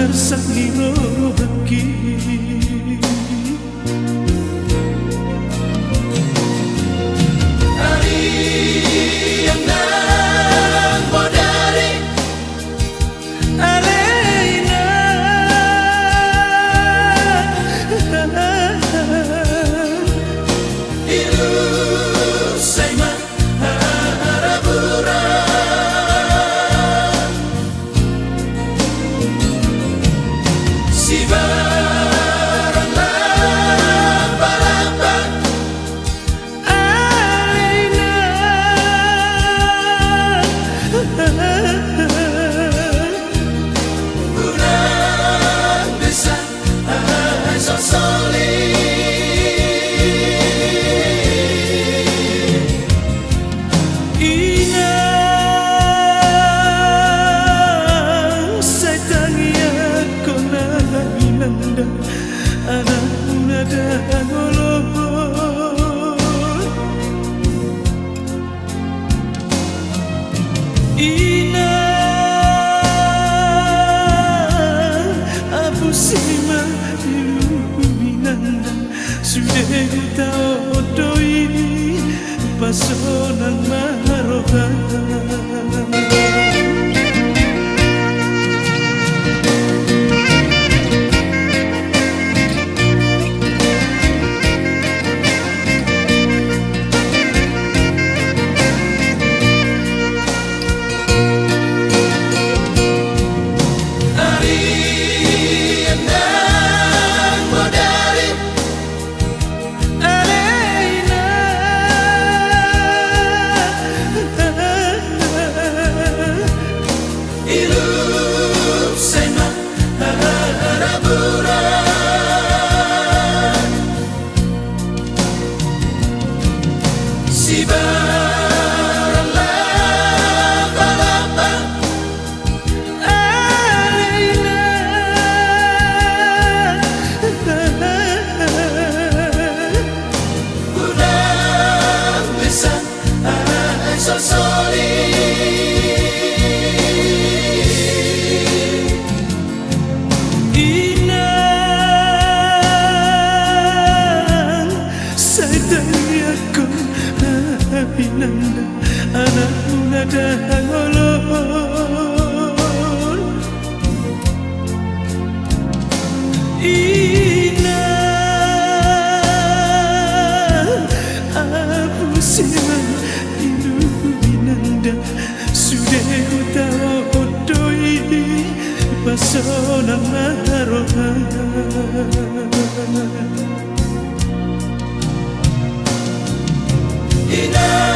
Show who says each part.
Speaker 1: ngersakiro beki
Speaker 2: hari yang nang bodari
Speaker 1: Alena
Speaker 2: ilu saima harabura si barang laba-laba
Speaker 1: Alena
Speaker 2: bulan bisa sosoli
Speaker 1: Inang sayangnya kona minanda anak nada ngolong Inang abu sima minanda sudah tahu doi pasonang marohan
Speaker 2: si barang laba-laba
Speaker 1: Alena
Speaker 2: bulan bisa sosoli
Speaker 1: Inang sayangnya kona minanda anak nada ngolong Inang abu siman indu minanda sudah tahu doi pasona marohan
Speaker 2: inang